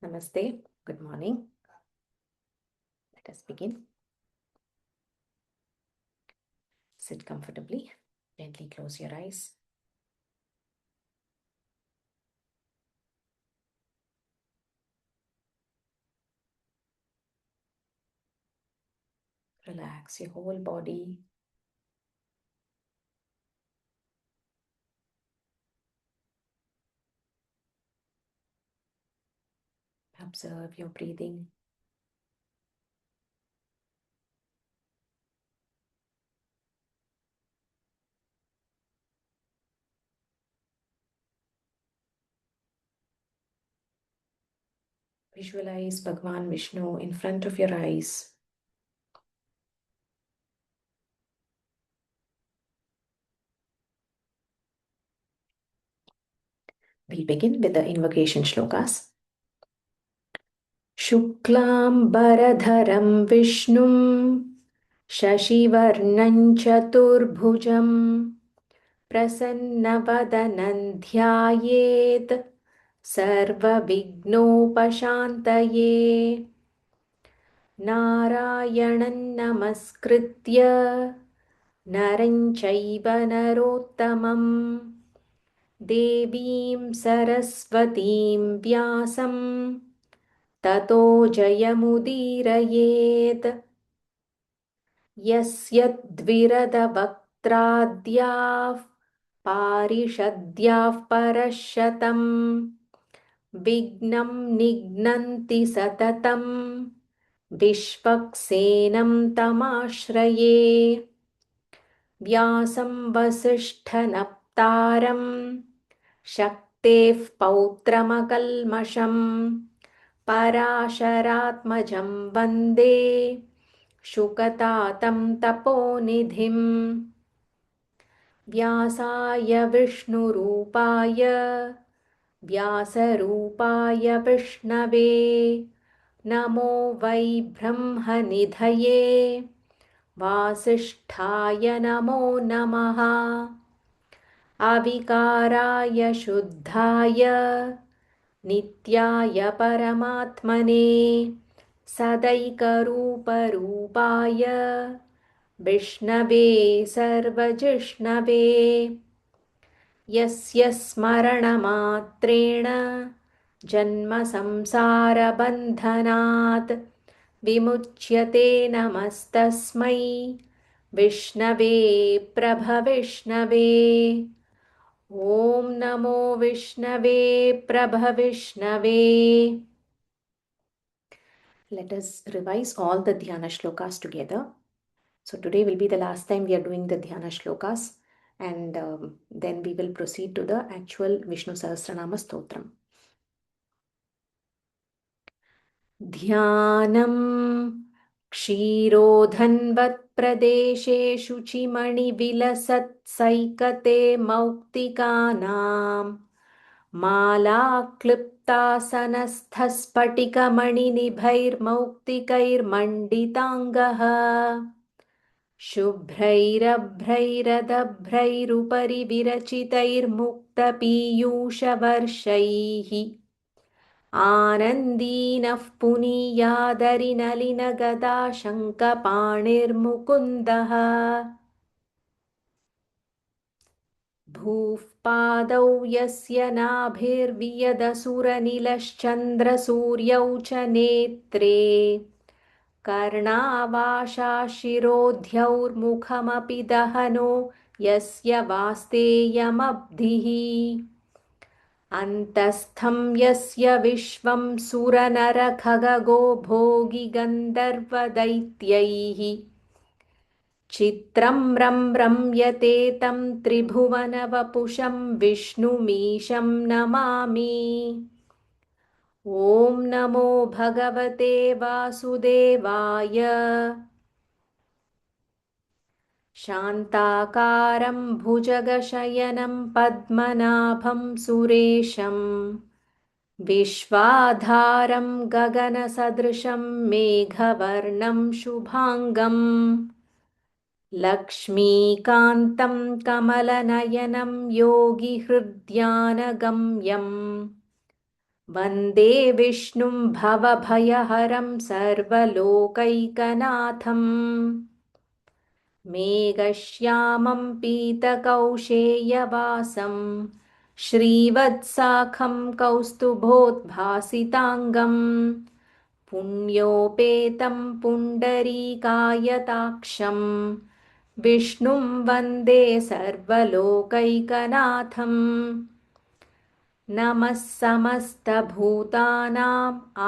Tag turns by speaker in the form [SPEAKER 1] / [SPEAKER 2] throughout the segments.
[SPEAKER 1] Namaste. Good morning. Let us begin. Sit comfortably. Gently close your eyes. Relax your whole body. Observe your breathing. Visualize Bhagwan Vishnu in front of your eyes. We'll begin with the invocation shlokas. Shuklam Baradharam Vishnum Shashivarnam Chaturbhujam Prasannavadanam Dhyayet Sarvavighnopashantaye नारायणं नमस्कृत्य नरं चैव नरोत्तमं देवीं सरस्वतीं व्यासं ततो जयमुदीरयेत् यस्य द्विरदवक्त्राद्याः पारिषद्याः परशतं विघ्नं निघ्नन्ति सततं विश्वक्सेनं तमाश्रये व्यासं वसिष्ठनप्तारं शक्तेः पौत्रमकल्मषं पराशरात्मजं वन्दे शुकतातं तपोनिधिं व्यासाय विष्णुरूपाय व्यासरूपाय विष्णवे नमो वै ब्रह्मनिधये वासिष्ठाय नमो नमः अविकाराय शुद्धाय नित्याय परमात्मने सदैकरूपरूपाय विष्णवे सर्वजिष्णवे यस्य स्मरणमात्रेण जन्मसंसारबन्धनात् विमुच्यते नमस्तस्मै विष्णवे प्रभविष्णवे ॐ नमो विष्णवे प्रभविष्णवे. Let us revise all the dhyana shlokas together. So today will be the last time we are doing the dhyana shlokas, and then we will proceed to the actual Vishnu Sahasranama stotram. ध्यानं क्षीरोधन्वत्प्रदेशे शुचिमणिविलसत्सैकते मौक्तिकानां मालाक्लिप्तासनस्थस्फटिकमणिनिभैर्मौक्तिकैर्मण्डिताङ्गः शुभ्रैरभ्रैरदभ्रैरुपरि विरचितैर्मुक्तपीयूषवर्षैः आनन्दीनः पुनीयादरिनलिनगदा शङ्खपाणिर्मुकुन्दः भूः पादौ यस्य नाभिर्वियदसुरनिलश्चन्द्रसूर्यौ च नेत्रे कर्णावाशाशिरोध्यौर्मुखमपि दहनो यस्य वास्तेयमब्धिः अन्तस्थं यस्य विश्वं सुरनरखगो भोगिगन्धर्वदैत्यैः चित्रं रम्यते तं त्रिभुवनवपुषं विष्णुमीशं नमामि ॐ नमो भगवते वासुदेवाय शान्ताकारं भुजगशयनं पद्मनाभं सुरेशं विश्वाधारं गगनसदृशं मेघवर्णं शुभाङ्गं लक्ष्मीकान्तं कमलनयनं योगिहृद्यानगम्यं वन्दे विष्णुं भवभयहरं सर्वलोकैकनाथम् मेघश्यामं पीतकौशेयवासं श्रीवत्साखं कौस्तुभोद्भासिताङ्गम् पुण्योपेतं पुण्डरीकायताक्षं विष्णुं वन्दे सर्वलोकैकनाथम् नमः समस्तभूतानाम्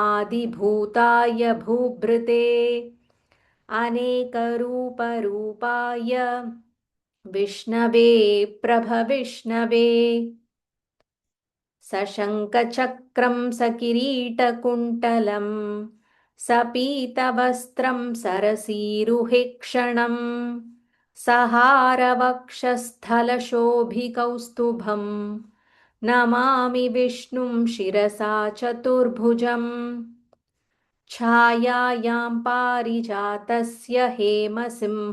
[SPEAKER 1] आदिभूताय भूभृते अनेकरूपरूपाय विष्णवे प्रभविष्णवे सशङ्खचक्रं सकिरीटकुण्टलं सपीतवस्त्रं सरसीरुहेक्षणं सहारवक्षस्थलशोभिकौस्तुभं नमामि विष्णुं शिरसा चतुर्भुजम् छायायां पारिजातस्य हेमसिंहासनोपरि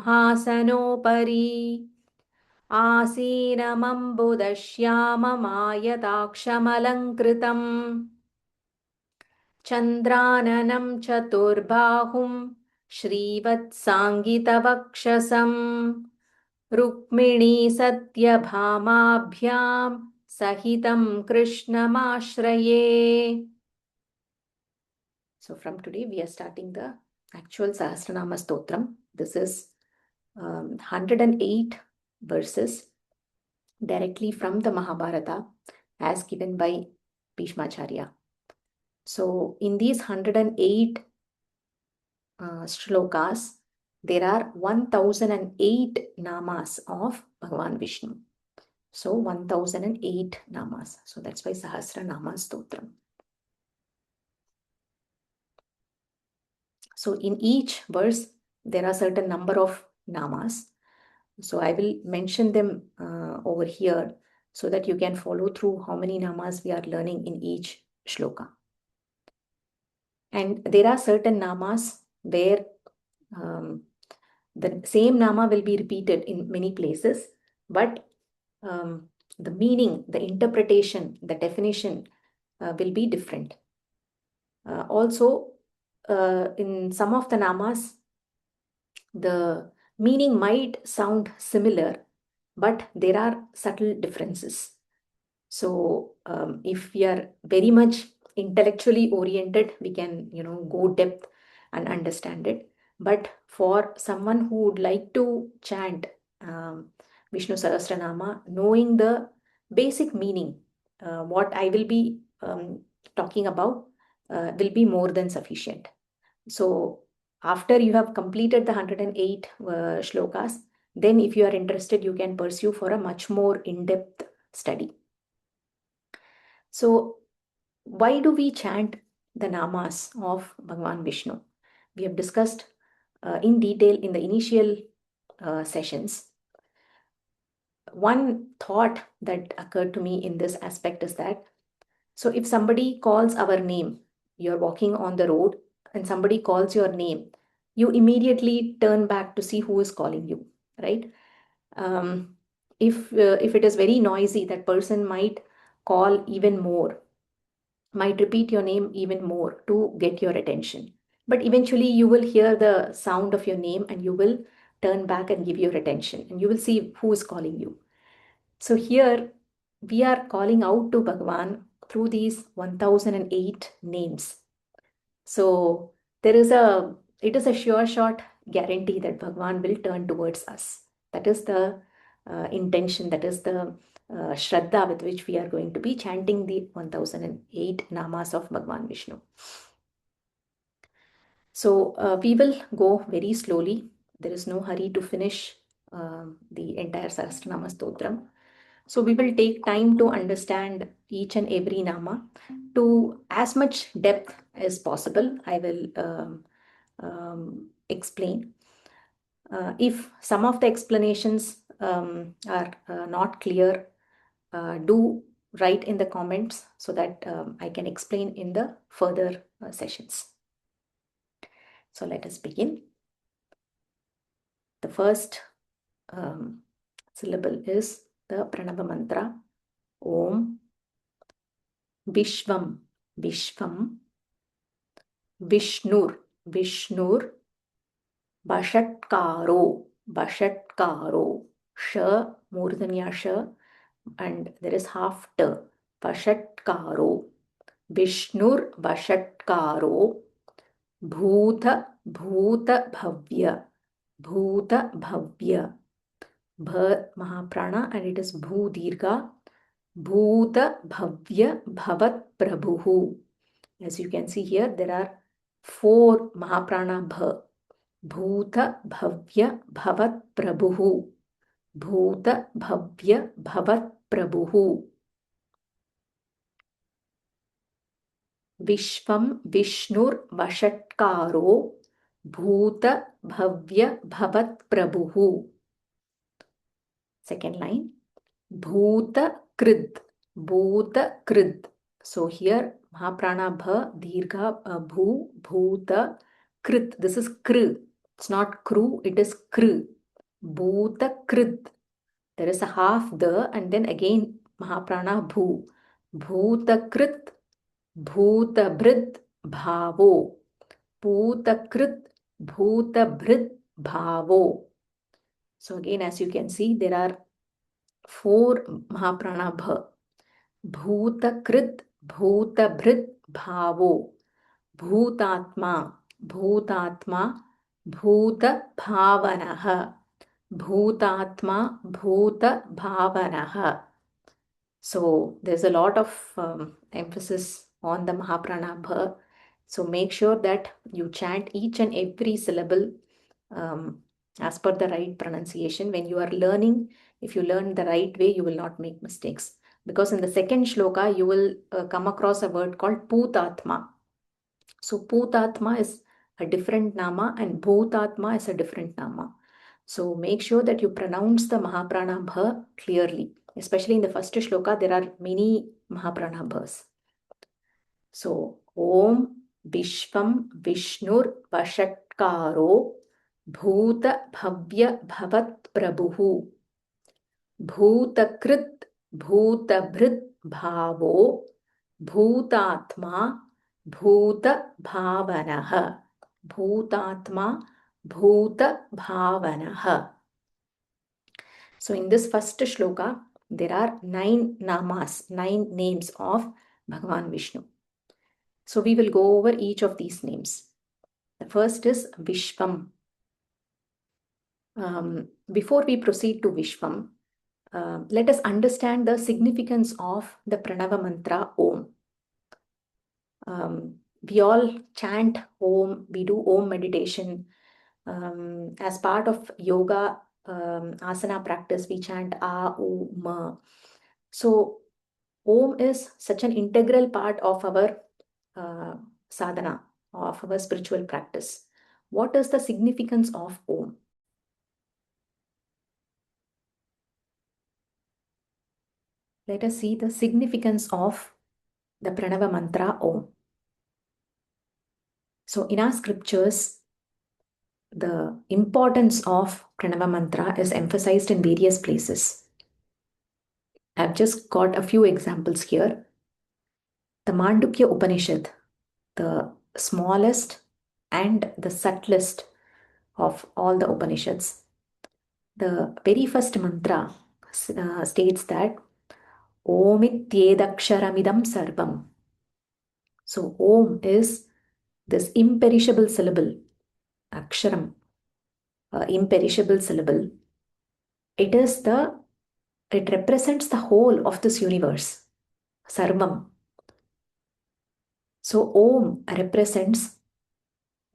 [SPEAKER 1] आसीनमम्बुदश्याममायताक्षमलङ्कृतम् चन्द्राननं चतुर्बाहुं श्रीवत्साङ्गितवक्षसं रुक्मिणी सत्यभामाभ्यां सहितं कृष्णमाश्रये. So from today we are starting the actual Sahasranama Stotram. This is 108 verses directly from the Mahabharata as given by Bhishmacharya. So in these 108 shlokas, there are 1008 namas of Bhagavan Vishnu. So 1008 namas. So that's why Sahasranama Stotram. So in each verse, there are certain number of namas. So I will mention them over here so that you can follow through how many namas we are learning in each shloka. And there are certain namas where the same nama will be repeated in many places, but the meaning, the interpretation, the definition will be different. Also, in some of the namas, the meaning might sound similar, but there are subtle differences. So if we are very much intellectually oriented, we can, go depth and understand it. But for someone who would like to chant Vishnu Sahasranama, knowing the basic meaning, what I will be talking about will be more than sufficient. So after you have completed the 108 shlokas, then if you are interested, you can pursue for a much more in-depth study. So why do we chant the namas of Bhagavan Vishnu? We have discussed in detail in the initial sessions. One thought that occurred to me in this aspect is that, so if somebody calls our name, you're walking on the road and somebody calls your name, you immediately turn back to see who is calling you, right? If it is very noisy, that person might call even more, might repeat your name even more to get your attention. But eventually you will hear the sound of your name and you will turn back and give your attention and you will see who is calling you. So here we are calling out to Bhagavan through these 1008 names. So it is a sure shot guarantee that Bhagavan will turn towards us. That is the intention, that is the Shraddha with which we are going to be chanting the 1008 namas of Bhagavan Vishnu. So we will go very slowly. There is no hurry to finish the entire Sahasranama Stotram. So we will take time to understand each and every nama to as much depth as possible. I will explain. If some of the explanations are not clear, do write in the comments so that I can explain in the further sessions. So let us begin. The first syllable is the Pranava mantra, Om Vishvam. Vishvam, Vishnur, Vashatkaro, sh, Murdanya sh, and there is half t, Vashatkaro, Vishnur Vashatkaro, Bhuta Bhavya, Bha Mahaprana, and it is Bhu Dirgha, Bhuta Bhavya Bhavat Prabhuhu. As you can see here, there are 4 Mahaprana Bha. Bhuta Bhavya Bhavat Prabhuhu. Bhuta Bhavya Bhavat Prabhuhu. Vishvam Vishnur Vashatkaro. Bhuta Bhavya Bhavat Prabhuhu. Second line. Bhuta Krid. So here Mahaprana Bha, Dirgha Bhu, Bhuta Krit. This is Kr. It's not Kru, it is Kr. Bhuta Krit. There is a half the and then again Mahaprana Bhu. Bhuta Krit, Bhuta Brit, Bhavo. Bhuta Krit, Bhuta Brit, Bhavo. So again, as you can see, there are 4 Mahaprana Bha. Bhutakrit, Bhutabhrit, Bhavo. Bhutatma, Bhuta Bhavanaha. Bhutatma, Bhuta Bhavanaha. So there's a lot of emphasis on the Mahaprana Bha. So make sure that you chant each and every syllable as per the right pronunciation. When you are learning, if you learn the right way, you will not make mistakes. Because in the second shloka, you will come across a word called Bhutatma. So Bhutatma is a different nama and Bhutatma is a different nama. So make sure that you pronounce the Mahaprana Bha clearly. Especially in the first shloka, there are many Mahaprana Bhas. So Om Vishvam Vishnur Vashatkaro Bhuta Bhavya Bhavat Prabhuhu Bhutakrit Bhutabhrit Bhavo Bhutatma Bhuta Bhavanaha. Bhutatma Bhuta Bhavanaha. So in this first shloka, there are 9 namas, 9 names of Bhagavan Vishnu. So we will go over each of these names. The first is Vishvam. Before we proceed to Vishvam, let us understand the significance of the Pranava mantra Om. We all chant Om, we do Om meditation. As part of yoga asana practice, we chant A, U, Ma. So Om is such an integral part of our sadhana, of our spiritual practice. What is the significance of Om? Let us see the significance of the Pranava mantra Om. So in our scriptures, the importance of Pranava mantra is emphasized in various places. I've just got a few examples here. The Mandukya Upanishad, the smallest and the subtlest of all the Upanishads. The very first mantra states that Omityedaksharamidam sarvam. So Om is this imperishable syllable, Aksharam, imperishable syllable. It represents the whole of this universe, Sarvam. So Om represents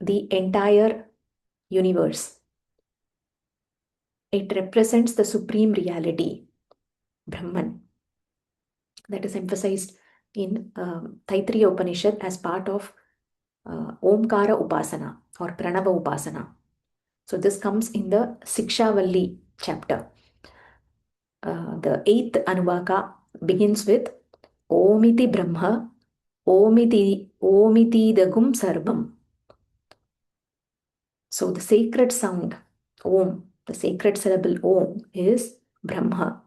[SPEAKER 1] the entire universe. It represents the supreme reality, Brahman. That is emphasized in Taittiriya Upanishad as part of Omkara Upasana or Pranava Upasana. So this comes in the Sikshavalli chapter. The 8th Anuvaka begins with Omiti Brahma, Omiti Dagum Sarvam. So the sacred sound, Om, the sacred syllable Om is Brahma,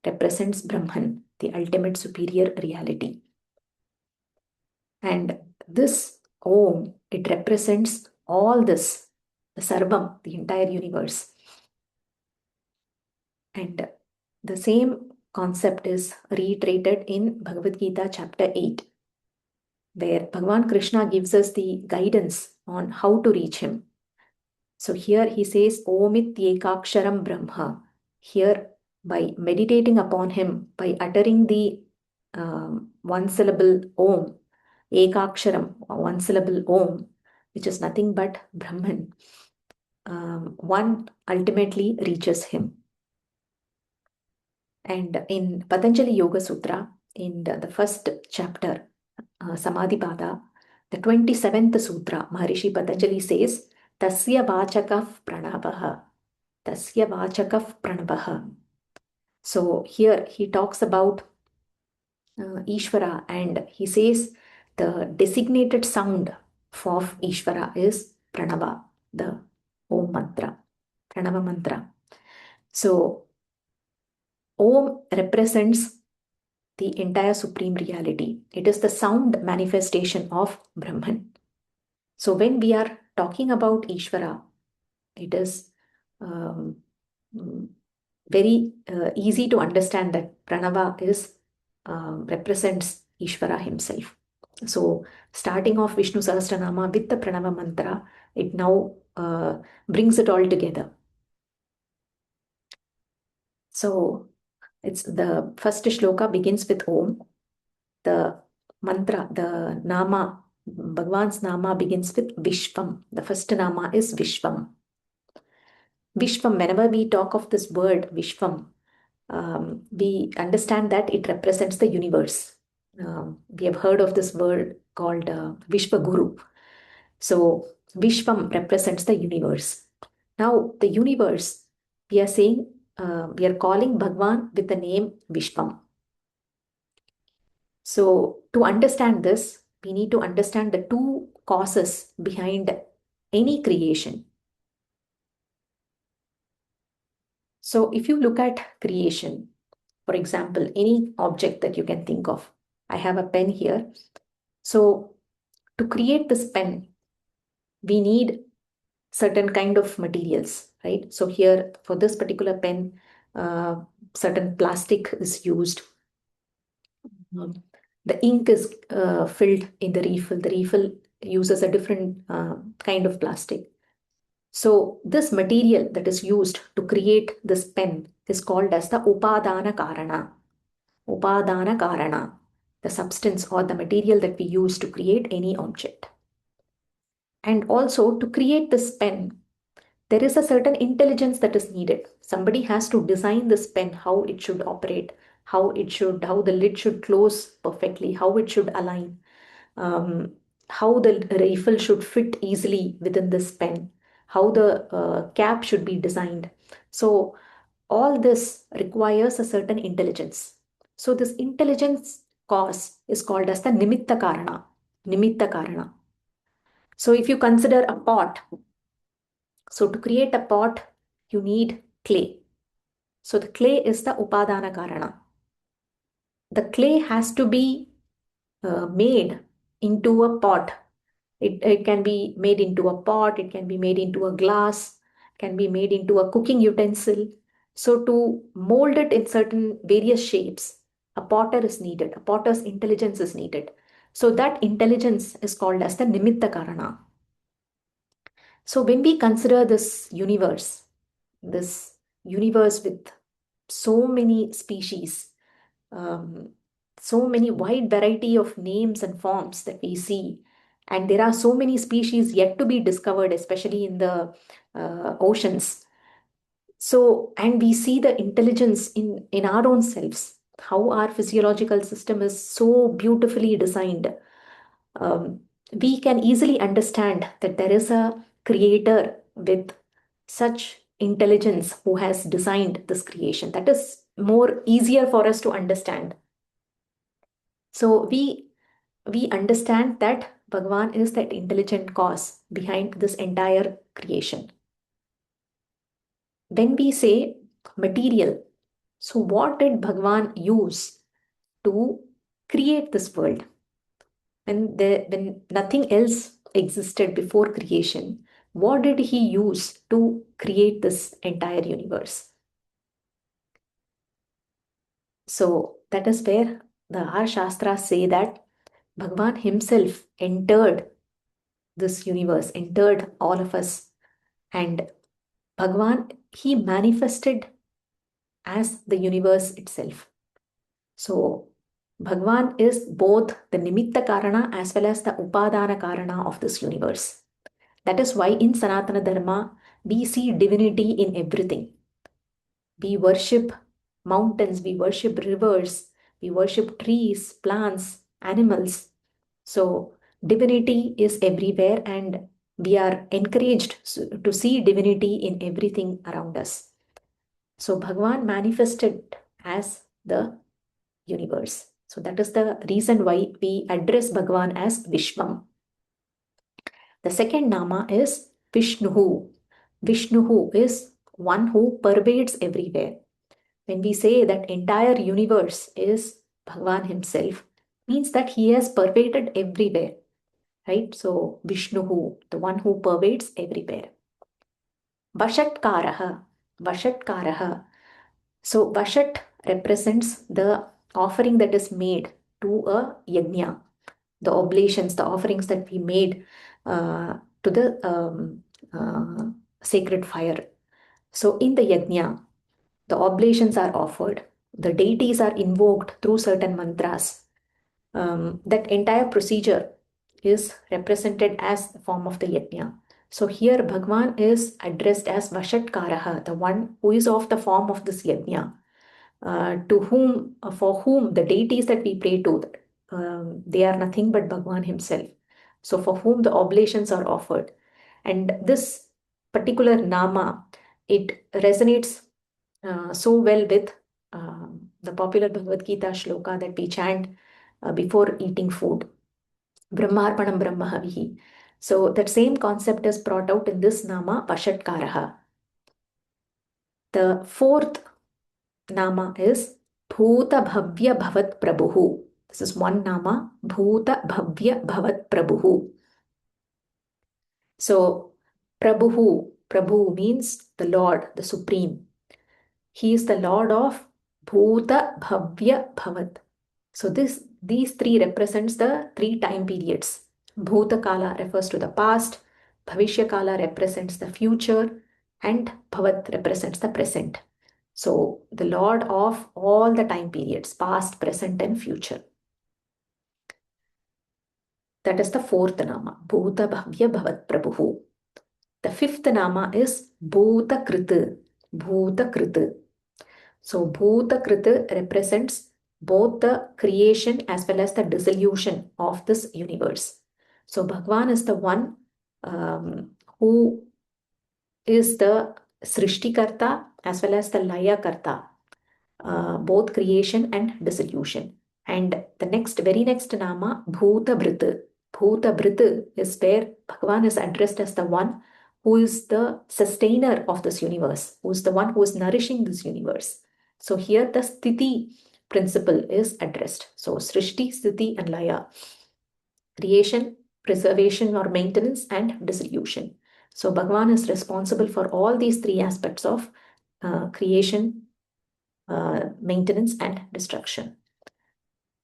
[SPEAKER 1] represents Brahman, the ultimate superior reality. And this Om, it represents all this, the Sarvam, the entire universe. And the same concept is reiterated in Bhagavad Gita chapter 8, where Bhagavan Krishna gives us the guidance on how to reach him. So here he says, Omit Yekaksharam Brahma. Here, by meditating upon him, by uttering the one syllable Om, Ekaksharam, one syllable Om, which is nothing but Brahman, one ultimately reaches him. And in Patanjali Yoga Sutra, in the first chapter, Samadhipada, the 27th Sutra, Maharishi Patanjali says, Tasya Vachakav Pranavaha. Tasya Vachakav Pranavaha. So here he talks about Ishvara, and he says the designated sound of Ishvara is Pranava, the Om mantra, Pranava mantra. So Om represents the entire supreme reality. It is the sound manifestation of Brahman. So when we are talking about Ishvara, it is um, very easy to understand that Pranava is represents Ishvara himself. So starting off Vishnu Sahasranamam with the Pranava mantra, it now brings it all together. So it's the first shloka begins with Om. The mantra, the nama, Bhagwan's nama begins with Vishvam. The first nama is Vishvam. Vishvam, whenever we talk of this word Vishvam, we understand that it represents the universe. We have heard of this word called Vishwaguru. So Vishvam represents the universe. Now the universe, we are saying, we are calling Bhagwan with the name Vishvam. So to understand this, we need to understand the two causes behind any creation. So if you look at creation, for example, any object that you can think of, I have a pen here. So to create this pen, we need certain kind of materials, right? So here for this particular pen, certain plastic is used. The ink is filled in the refill. The refill uses a different kind of plastic. So this material that is used to create this pen is called as the Upadana Karana. Upadana Karana, the substance or the material that we use to create any object. And also to create this pen, there is a certain intelligence that is needed. Somebody has to design this pen, how it should operate, how the lid should close perfectly, how it should align, how the refill should fit easily within this pen, how the cap should be designed. So all this requires a certain intelligence. So this intelligence cause is called as the Nimitta Karana. Nimitta Karana. So if you consider a pot, so to create a pot, you need clay. So the clay is the Upadana Karana. The clay has to be made into a pot. It can be made into a pot, it can be made into a glass, can be made into a cooking utensil. So to mold it in certain various shapes, a potter is needed, a potter's intelligence is needed. So that intelligence is called as the Nimitta Karana. So when we consider this universe with so many species, um, so many wide variety of names and forms that we see, and there are so many species yet to be discovered, especially in the oceans. So, and we see the intelligence in our own selves, how our physiological system is so beautifully designed. Um, we can easily understand that there is a creator with such intelligence who has designed this creation. That is more easier for us to understand. So we understand that Bhagavan is that intelligent cause behind this entire creation. When we say material, so what did Bhagavan use to create this world? when nothing else existed before creation, what did he use to create this entire universe? So that is where our Shastras say that Bhagwan himself entered this universe, entered all of us, and Bhagwan, he manifested as the universe itself. So Bhagwan is both the Nimitta Karana as well as the Upadana Karana of this universe. That is why in Sanatana Dharma, we see divinity in everything. We worship mountains, we worship rivers, we worship trees, plants, animals. So divinity is everywhere, and we are encouraged to see divinity in everything around us. So Bhagwan manifested as the universe. So that is the reason why we address Bhagwan as Vishvam. The second nama is Vishnu. Vishnu is one who pervades everywhere. When we say that entire universe is Bhagwan himself, means that he has pervaded everywhere, right? So Vishnu, the one who pervades everywhere. Vashatkaraha. Vashatkaraha. So Vashat represents the offering that is made to a yajna, the oblations, the offerings that we made to the uh, sacred fire. So in the yajna, the oblations are offered, the deities are invoked through certain mantras. That entire procedure is represented as the form of the yajna. So here Bhagwan is addressed as Vashatkaraha, the one who is of the form of this yajna, for whom the deities that we pray to, they are nothing but Bhagwan himself. So for whom the oblations are offered. And this particular nama, it resonates so well with the popular Bhagavad Gita shloka that we chant before eating food. Brahmarpanam Brahmahavihi. So that same concept is brought out in this nama, Vashatkaraha. The fourth nama is Bhuta Bhavya Bhavat Prabhu. This is one nama, Bhuta Bhavya Bhavat Prabhu. So Prabhu means the Lord, the Supreme. He is the Lord of Bhuta Bhavya Bhavat. So these three represents the three time periods. Bhuta Kala refers to the past, Bhavishya Kala represents the future, and Bhavat represents the present. So the Lord of all the time periods, past, present, and future. That is the fourth nama, Bhuta Bhavya Bhavat Prabhu. The fifth nama is Bhuta Krita. Bhuta Krita. So Bhuta Krita represents both the creation as well as the dissolution of this universe. So Bhagwan is the one who is the Srishtikarta as well as the Layakarta, both creation and dissolution. And the very next nama, Bhuta Bhrita. Bhuta Bhrita is where Bhagwan is addressed as the one who is the sustainer of this universe, who is the one who is nourishing this universe. So here the Sthiti principle is addressed. So Srishti, Sthiti, and Laya. Creation, preservation or maintenance, and dissolution. So Bhagwan is responsible for all these three aspects of creation, maintenance, and destruction.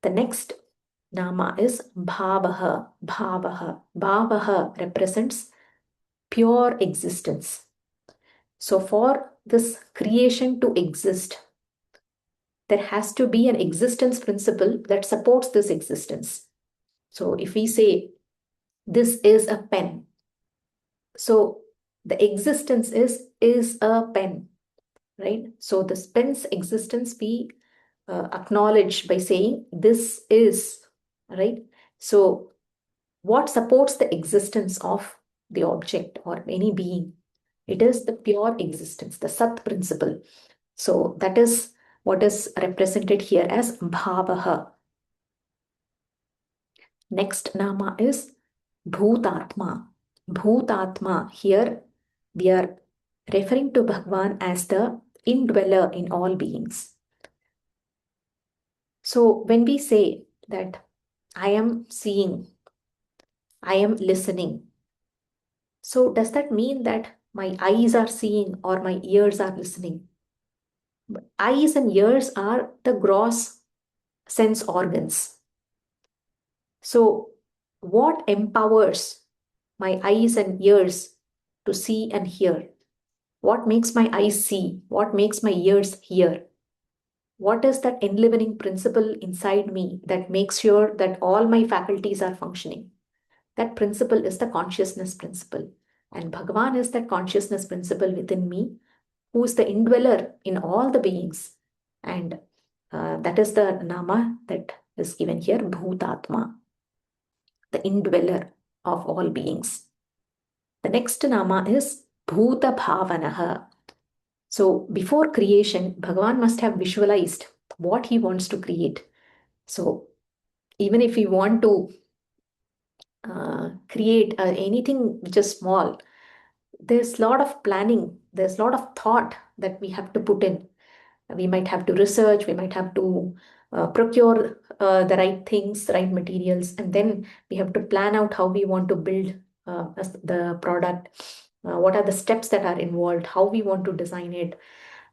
[SPEAKER 1] The next nama is Bhavaha. Bhavaha. Bhavaha represents pure existence. So for this creation to exist, there has to be an existence principle that supports this existence. So if we say, this is a pen, so the existence is a pen, right? So this pen's existence we acknowledge by saying this is, right? So what supports the existence of the object or any being? It is the pure existence, the Sat principle. So that is what is represented here as Bhavaha. Next nama is Bhutatma. Bhutatma, here we are referring to Bhagwan as the indweller in all beings. So when we say that I am seeing, I am listening. So does that mean that my eyes are seeing or my ears are listening? But eyes and ears are the gross sense organs. So what empowers my eyes and ears to see and hear? What makes my eyes see? What makes my ears hear? What is that enlivening principle inside me that makes sure that all my faculties are functioning? That principle is the consciousness principle. And Bhagavan is that consciousness principle within me, who is the indweller in all the beings. And that is the nama that is given here, Bhutatma, the indweller of all beings. The next nama is Bhuta Bhavanaha. So before creation, Bhagavan must have visualized what he wants to create. So even if we want to create anything which is small, there's a lot of planning, there's a lot of thought that we have to put in. We might have to research, we might have to procure the right things, the right materials, and then we have to plan out how we want to build the product, what are the steps that are involved, how we want to design it.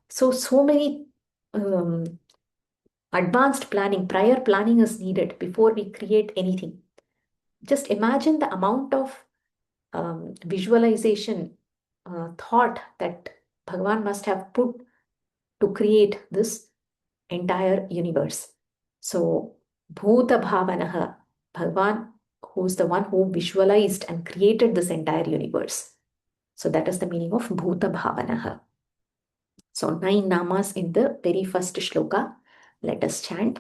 [SPEAKER 1] So many um, advanced planning, prior planning is needed before we create anything. Just imagine the amount of visualization, thought that Bhagavan must have put to create this entire universe. So, Bhuta Bhavanaha, Bhagavan, who's the one who visualized and created this entire universe. So, that is the meaning of Bhuta Bhavanaha. So, 9 namas in the very first shloka. Let us chant.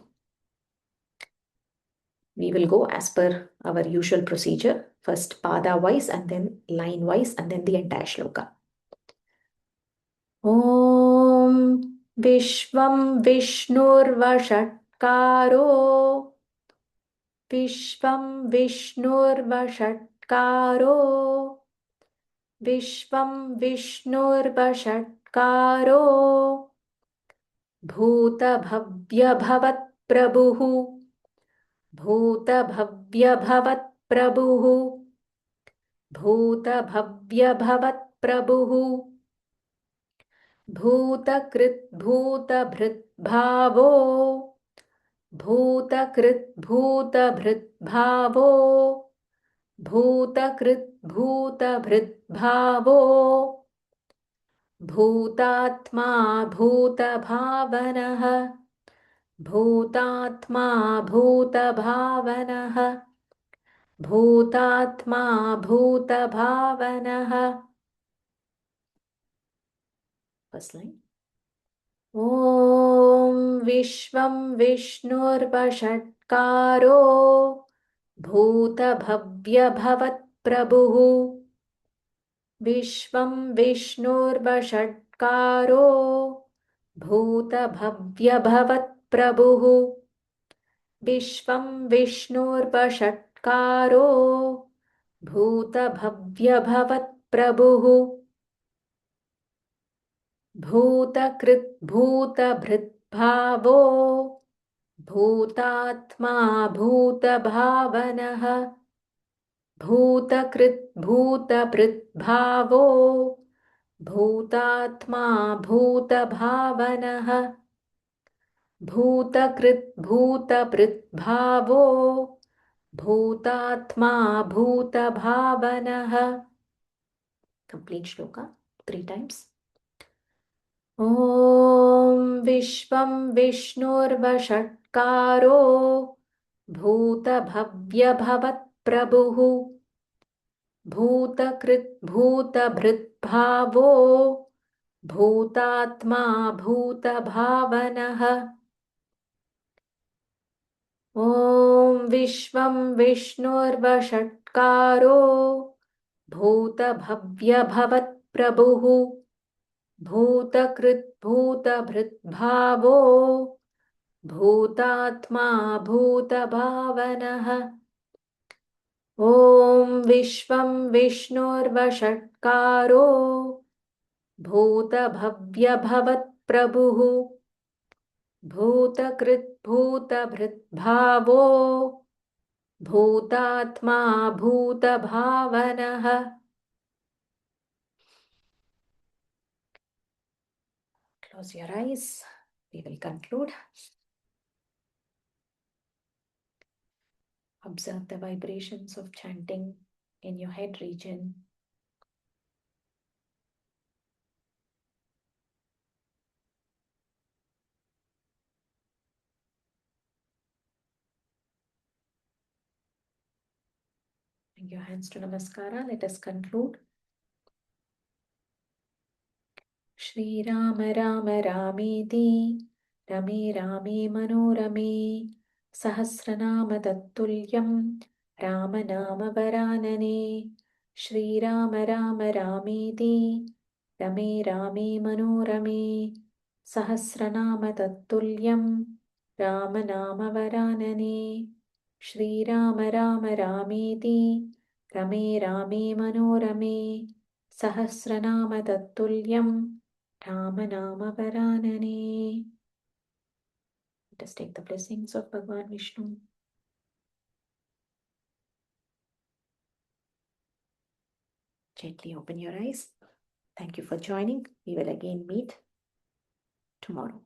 [SPEAKER 1] We will go as per our usual procedure. First pada wise and then line wise and then the entire shloka. ॐ विश्वं विष्णुर्वषट्कारो विश्वं विष्णुर्वषट्कारो विश्वं विष्णुर्वषट्कारो भूतभव्यभवत्प्रभुः भूतभव्यभवत्प्रभुः भूतभव्यभवत्प्रभुः भूतकृद्भूतभृद्भावो भूतकृद्भूतभृद्भावो भूतकृद्भूतभृद्भावो भूतात्मा भूतभावनः भूतात्मा भूतभावनः भूतात्मा भूतभावनः. First line. ॐ विश्वं विष्णुर्वषट्कारो भूतभव्यभवत्प्रभुः विश्वं विष्णुर्वषट्कारो भूतभव्यभवत्प्रभुः विश्वं विष्णुर्वषट्कारो भूतभव्यभवत्प्रभुः भूतकृद्भूतभृद्भावो भूतात्मा भूतभावनः भूतकृद्भूतभृद्भावो भूतात्मा भूतभावनः भूतकृद्भूतभृद्भावो भूतात्मा भूतभावनः. Complete shloka 3 times. ॐ विश्वं विष्णुर्वषट्कारो भूतभव्यभवत्प्रभुः भूतकृद्भूतभृद्भावो भूतात्मा भूतभावनः. ॐ विश्वं विष्णुर्वषट्कारो भूतभव्यभवत्प्रभुः भूतकृद्भूतभृद्भावो भूतात्मा भूतभावनः. ॐ विश्वं विष्णुर्वषट्कारो भूतभव्यभवत्प्रभुः भूतकृद्भूतभृद्भावो Bhutatma Bhutabhavanah. Close your eyes. We will conclude. Observe the vibrations of chanting in your head region. Bring your hands to Namaskara. Let us conclude. Shri Rama Rama Rameti Rame Rame Manorame Sahasranama Tattulyam Rama Nama Varanane Shri Rama Rama Rameti Rame Rame Manorame Sahasranama Tattulyam Rama Nama Varanane Shri Rama Rama Rameti Rame Rame Manorame Sahasranama Tattulyam Rama Varanane. Let us take the blessings of Bhagavan Vishnu. Gently open your eyes. Thank you for joining. We will again meet tomorrow.